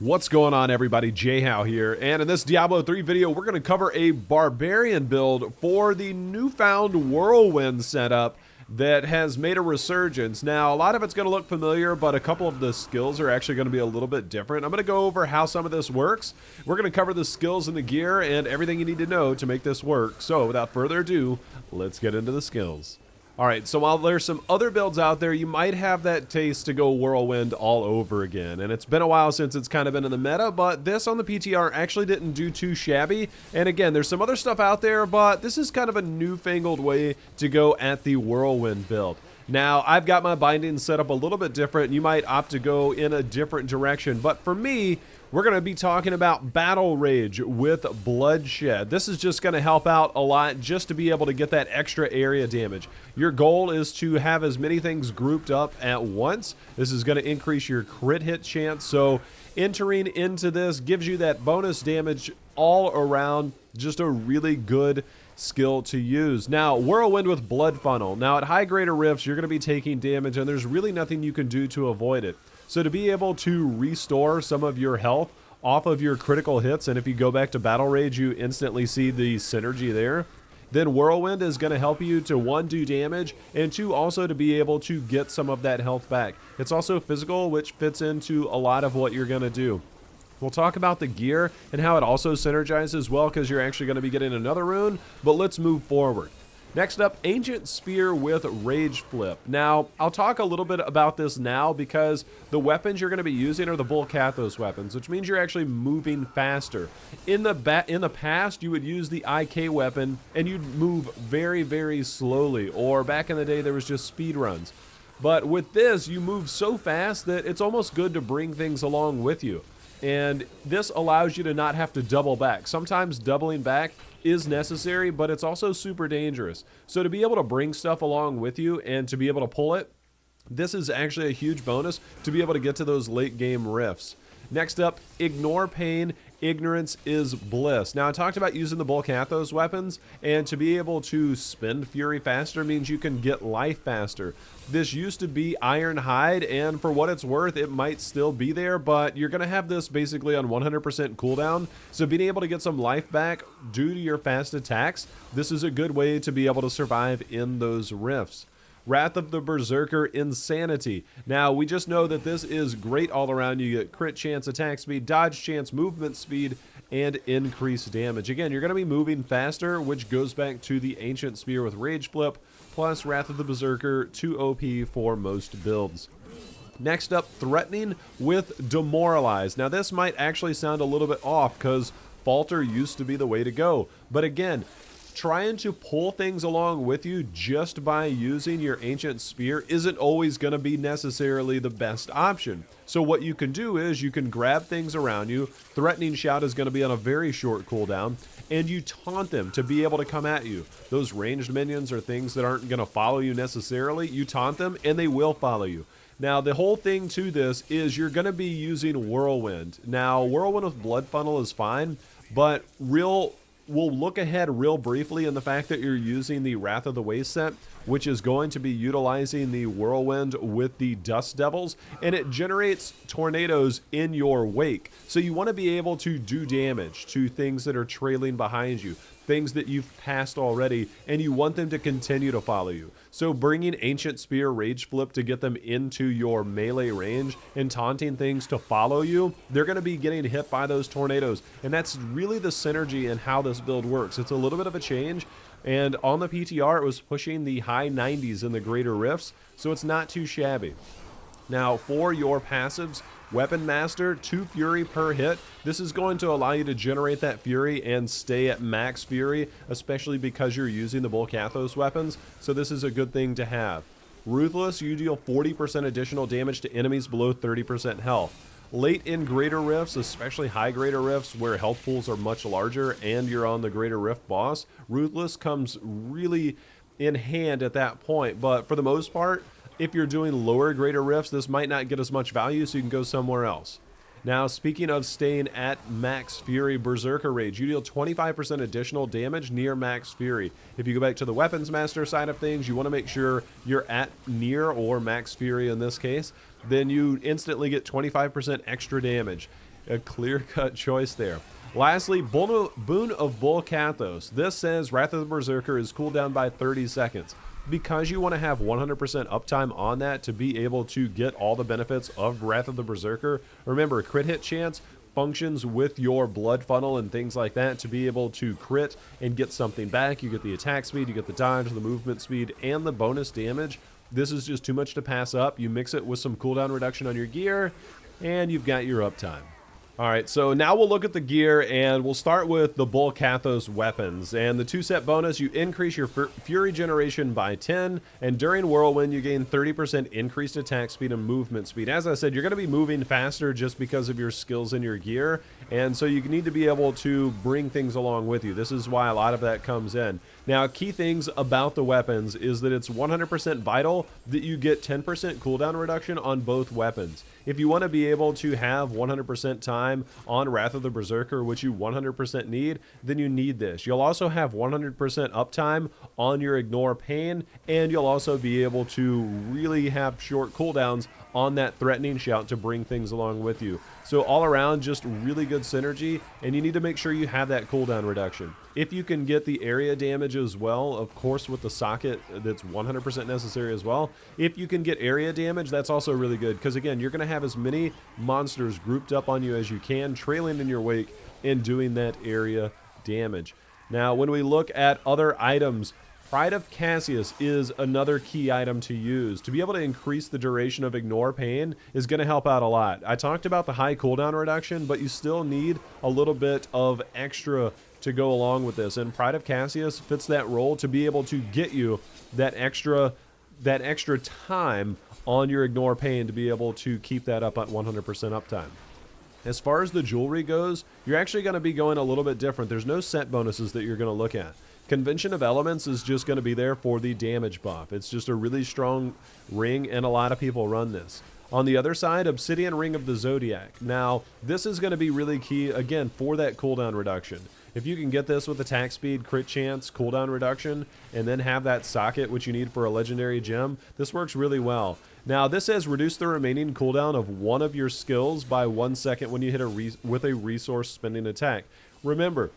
What's going on, everybody? Jhow here, and in this Diablo 3 video we're going to cover a Barbarian build for the newfound Whirlwind setup that has made a resurgence. Now, a lot of it's going to look familiar, but a couple of the skills are actually going to be a little bit different. I'm going to go over how some of this works. We're going to cover the skills and the gear and everything you need to know to make this work. So without further ado, let's get into the skills. Alright, so while there's some other builds out there, you might have that taste to go Whirlwind all over again. And it's been a while since it's kind of been in the meta, but this on the PTR actually didn't do too shabby. And again, there's some other stuff out there, but this is kind of a newfangled way to go at the Whirlwind build. Now, I've got my bindings set up a little bit different. You might opt to go in a different direction, but for me, we're going to be talking about Battle Rage with Bloodshed. This is just going to help out a lot just to be able to get that extra area damage. Your goal is to have as many things grouped up at once. This is going to increase your crit hit chance, so entering into this gives you that bonus damage all around. Just a really good skill to use. Now, Whirlwind with Blood Funnel. Now, at high greater rifts, you're going to be taking damage, and there's really nothing you can do to avoid it. So to be able to restore some of your health off of your critical hits, and if you go back to Battle Rage, you instantly see the synergy there, then Whirlwind is going to help you to, one, do damage, and two, also to be able to get some of that health back. It's also physical, which fits into a lot of what you're going to do. We'll talk about the gear and how it also synergizes well, because you're actually going to be getting another rune, but let's move forward. Next up, Ancient Spear with Rage Flip. Now, I'll talk a little bit about this now because the weapons you're going to be using are the Bull Kathos weapons, which means you're actually moving faster. In the past, you would use the IK weapon and you'd move very, very slowly, or back in the day, there was just speed runs. But with this, you move so fast that it's almost good to bring things along with you. And this allows you to not have to double back. Sometimes doubling back is necessary, but it's also super dangerous. So to be able to bring stuff along with you and to be able to pull it, this is actually a huge bonus to be able to get to those late game rifts. Next up, Ignore Pain, Ignorance is Bliss. Now, I talked about using the Bull Kathos weapons, and to be able to spend Fury faster means you can get life faster. This used to be Iron Hide, and for what it's worth, it might still be there, but you're going to have this basically on 100% cooldown, so being able to get some life back due to your fast attacks, this is a good way to be able to survive in those rifts. Wrath of the Berserker, Insanity. Now, we just know that this is great all around. You get crit chance, attack speed, dodge chance, movement speed, and increased damage. Again, you're going to be moving faster, which goes back to the Ancient Spear with Rage Flip, plus Wrath of the Berserker, 2 OP for most builds. Next up, Threatening with Demoralize. Now, this might actually sound a little bit off, because Falter used to be the way to go. But again, trying to pull things along with you just by using your Ancient Spear isn't always going to be necessarily the best option. So what you can do is you can grab things around you. Threatening Shout is going to be on a very short cooldown, and you taunt them to be able to come at you. Those ranged minions are things that aren't going to follow you necessarily. You taunt them and they will follow you. Now, the whole thing to this is you're going to be using Whirlwind. Now, Whirlwind with Blood Funnel is fine, but we'll look ahead real briefly in the fact that you're using the Wrath of the Waste set, which is going to be utilizing the Whirlwind with the Dust Devils, and it generates tornadoes in your wake. So you want to be able to do damage to things that are trailing behind you, things that you've passed already, and you want them to continue to follow you. So bringing Ancient Spear Rage Flip to get them into your melee range and taunting things to follow you, they're going to be getting hit by those tornadoes. And that's really the synergy in how this build works. It's a little bit of a change, and on the PTR it was pushing the high 90s in the greater rifts, so it's not too shabby. Now, for your passives, Weapon Master, 2 Fury per hit. This is going to allow you to generate that Fury and stay at max Fury, especially because you're using the Bull Kathos weapons, so this is a good thing to have. Ruthless, you deal 40% additional damage to enemies below 30% health. Late in greater rifts, especially high greater rifts where health pools are much larger and you're on the greater rift boss, Ruthless comes really in hand at that point, but for the most part, if you're doing lower greater rifts, this might not get as much value, so you can go somewhere else. Now, speaking of staying at max Fury, Berserker Rage, you deal 25% additional damage near max Fury. If you go back to the Weapons Master side of things, you want to make sure you're at near or max Fury in this case, then you instantly get 25% extra damage. A clear-cut choice there. Lastly, Boon of Bull Kathos. This says Wrath of the Berserker is cooled down by 30 seconds. Because you want to have 100% uptime on that to be able to get all the benefits of Wrath of the Berserker. Remember, crit hit chance functions with your blood funnel and things like that to be able to crit and get something back. You get the attack speed, you get the dodge, the movement speed, and the bonus damage. This is just too much to pass up. You mix it with some cooldown reduction on your gear, and you've got your uptime. Alright, so now we'll look at the gear, and we'll start with the Bull Kathos weapons. And the 2-set bonus, you increase your Fury generation by 10, and during Whirlwind, you gain 30% increased attack speed and movement speed. As I said, you're going to be moving faster just because of your skills in your gear, and so you need to be able to bring things along with you. This is why a lot of that comes in. Now, key things about the weapons is that it's 100% vital that you get 10% cooldown reduction on both weapons. If you want to be able to have 100% time on Wrath of the Berserker, which you 100% need, then you need this. You'll also have 100% uptime on your Ignore Pain, and you'll also be able to really have short cooldowns on that Threatening Shout to bring things along with you. So all around, just really good synergy, and you need to make sure you have that cooldown reduction. If you can get the area damage as well, of course with the socket, that's 100% necessary as well. If you can get area damage, that's also really good, because again, you're going to have as many monsters grouped up on you as you can, trailing in your wake, and doing that area damage. Now, when we look at other items, Pride of Cassius is another key item to use. To be able to increase the duration of Ignore Pain is going to help out a lot. I talked about the high cooldown reduction, but you still need a little bit of extra to go along with this. And Pride of Cassius fits that role to be able to get you that extra time on your Ignore Pain to be able to keep that up at 100% uptime. As far as the jewelry goes, you're actually going to be going a little bit different. There's no set bonuses that you're going to look at. Convention of Elements is just going to be there for the damage buff. It's just a really strong ring, and a lot of people run this. On the other side, Obsidian Ring of the Zodiac. Now, this is going to be really key, again, for that cooldown reduction. If you can get this with attack speed, crit chance, cooldown reduction, and then have that socket, which you need for a legendary gem, this works really well. Now, this says reduce the remaining cooldown of one of your skills by 1 second when you hit with a resource spending attack. Remember,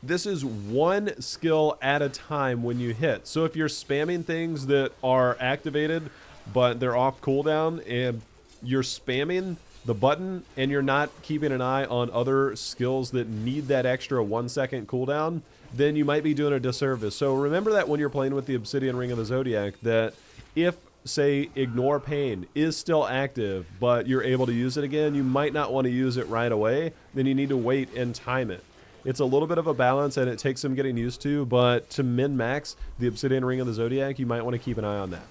this is one skill at a time when you hit. So if you're spamming things that are activated, but they're off cooldown, and you're spamming the button and you're not keeping an eye on other skills that need that extra 1 second cooldown, then you might be doing a disservice. So remember that when you're playing with the Obsidian Ring of the Zodiac, that if, say, Ignore Pain is still active, but you're able to use it again, you might not want to use it right away. Then you need to wait and time it. It's a little bit of a balance, and it takes some getting used to, but to min-max the Obsidian Ring of the Zodiac, you might want to keep an eye on that.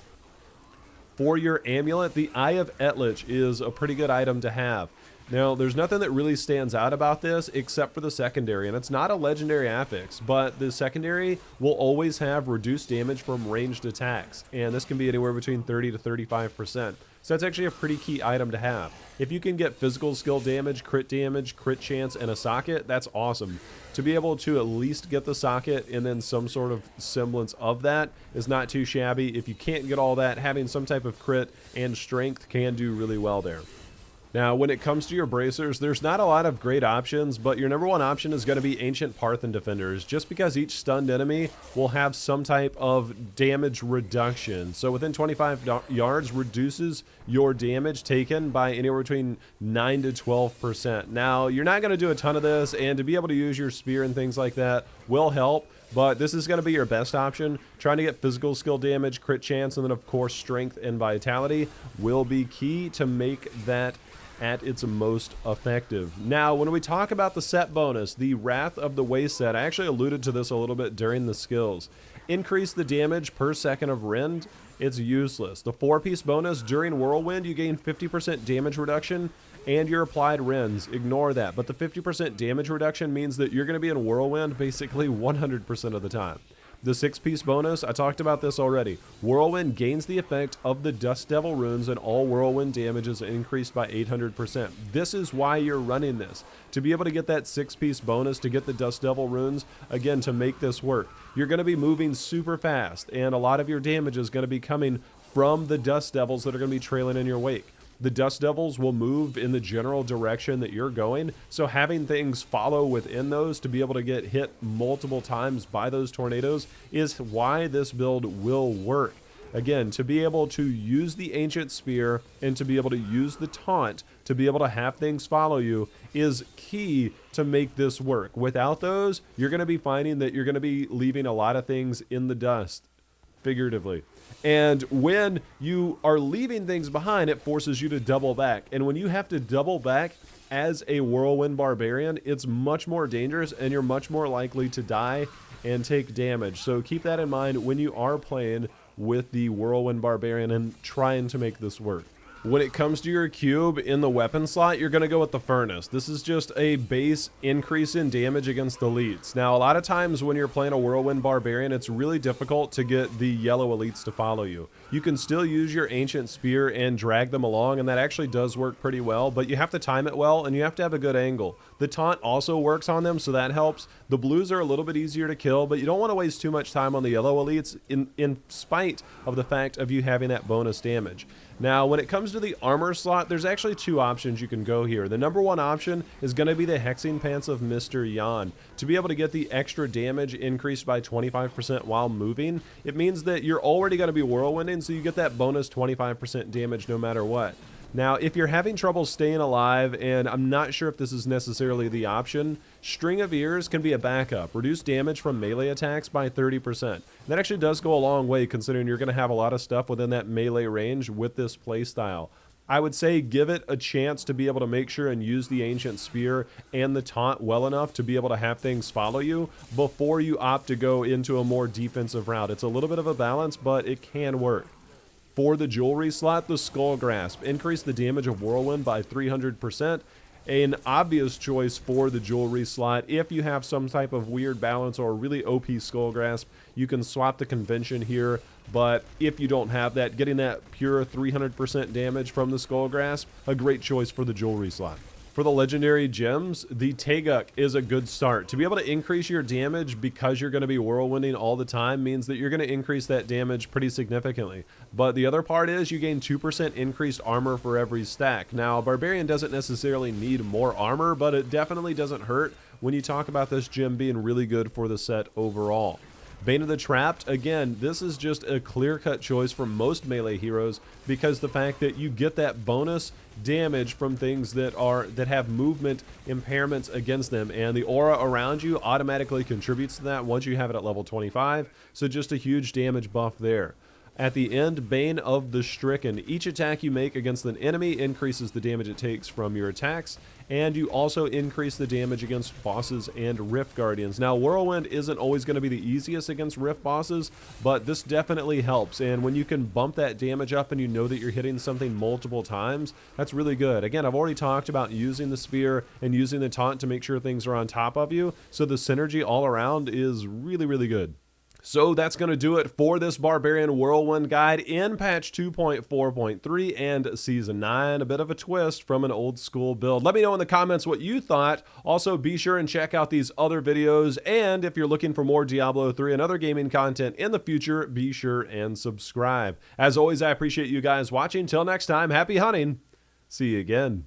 For your amulet, the Eye of Etlich is a pretty good item to have. Now, there's nothing that really stands out about this except for the secondary, and it's not a legendary affix, but the secondary will always have reduced damage from ranged attacks, and this can be anywhere between 30 to 35%. So that's actually a pretty key item to have. If you can get physical skill damage, crit chance, and a socket, that's awesome. To be able to at least get the socket and then some sort of semblance of that is not too shabby. If you can't get all that, having some type of crit and strength can do really well there. Now, when it comes to your bracers, there's not a lot of great options, but your number one option is going to be Ancient Parthen Defenders, just because each stunned enemy will have some type of damage reduction. So within 25 yards reduces your damage taken by anywhere between 9 to 12%. Now, you're not going to do a ton of this, and to be able to use your spear and things like that will help, but this is going to be your best option. Trying to get physical skill damage, crit chance, and then of course strength and vitality will be key to make that at its most effective. Now, when we talk about the set bonus, the Wrath of the Waste set, I actually alluded to this a little bit during the skills. Increase the damage per second of rend, it's useless. The 4-piece bonus, during Whirlwind, you gain 50% damage reduction and your applied rends. Ignore that, but the 50% damage reduction means that you're going to be in Whirlwind basically 100% of the time. The 6-piece bonus, I talked about this already. Whirlwind gains the effect of the Dust Devil runes, and all Whirlwind damage is increased by 800%. This is why you're running this. To be able to get that 6-piece bonus, to get the Dust Devil runes, again, to make this work. You're going to be moving super fast, and a lot of your damage is going to be coming from the Dust Devils that are going to be trailing in your wake. the Dust Devils will move in the general direction that you're going. So having things follow within those to be able to get hit multiple times by those tornadoes is why this build will work. Again, to be able to use the Ancient Spear and to be able to use the Taunt to be able to have things follow you is key to make this work. Without those, you're going to be finding that you're going to be leaving a lot of things in the dust, figuratively. And when you are leaving things behind, it forces you to double back. And when you have to double back as a Whirlwind Barbarian, it's much more dangerous and you're much more likely to die and take damage. So keep that in mind when you are playing with the Whirlwind Barbarian and trying to make this work. When it comes to your cube in the weapon slot, you're going to go with the Furnace. This is just a base increase in damage against elites. Now, a lot of times when you're playing a Whirlwind Barbarian, it's really difficult to get the yellow elites to follow you. You can still use your Ancient Spear and drag them along, and that actually does work pretty well, but you have to time it well, and you have to have a good angle. The Taunt also works on them, so that helps. The blues are a little bit easier to kill, but you don't want to waste too much time on the yellow elites in spite of the fact of you having that bonus damage. Now, when it comes to the armor slot, there's actually two options you can go here. The number one option is going to be the Hexing Pants of Mr. Yan. To be able to get the extra damage increased by 25% while moving, it means that you're already going to be whirlwinding, so you get that bonus 25% damage no matter what. Now, if you're having trouble staying alive, and I'm not sure if this is necessarily the option, String of Ears can be a backup. Reduce damage from melee attacks by 30%. That actually does go a long way considering you're going to have a lot of stuff within that melee range with this playstyle. I would say give it a chance to be able to make sure and use the Ancient Spear and the Taunt well enough to be able to have things follow you before you opt to go into a more defensive route. It's a little bit of a balance, but it can work. For the jewelry slot, the Skull Grasp. Increase the damage of Whirlwind by 300%. An obvious choice for the jewelry slot. If you have some type of weird balance or a really OP Skull Grasp, you can swap the convention here. But if you don't have that, getting that pure 300% damage from the Skull Grasp, a great choice for the jewelry slot. For the legendary gems, the Taeguk is a good start. To be able to increase your damage because you're going to be whirlwinding all the time means that you're going to increase that damage pretty significantly. But the other part is you gain 2% increased armor for every stack. Now, Barbarian doesn't necessarily need more armor, but it definitely doesn't hurt when you talk about this gem being really good for the set overall. Bane of the Trapped, again, this is just a clear-cut choice for most melee heroes because the fact that you get that bonus damage from things that have movement impairments against them, and the aura around you automatically contributes to that once you have it at level 25, so just a huge damage buff there. At the end, Bane of the Stricken. Each attack you make against an enemy increases the damage it takes from your attacks, and you also increase the damage against bosses and Rift Guardians. Now, Whirlwind isn't always going to be the easiest against Rift bosses, but this definitely helps, and when you can bump that damage up and you know that you're hitting something multiple times, that's really good. Again, I've already talked about using the Spear and using the Taunt to make sure things are on top of you, so the synergy all around is really, really good. So that's going to do it for this Barbarian Whirlwind guide in patch 2.4.3 and Season 9. A bit of a twist from an old school build. Let me know in the comments what you thought. Also, be sure and check out these other videos. And if you're looking for more Diablo 3 and other gaming content in the future, be sure and subscribe. As always, I appreciate you guys watching. Till next time, happy hunting. See you again.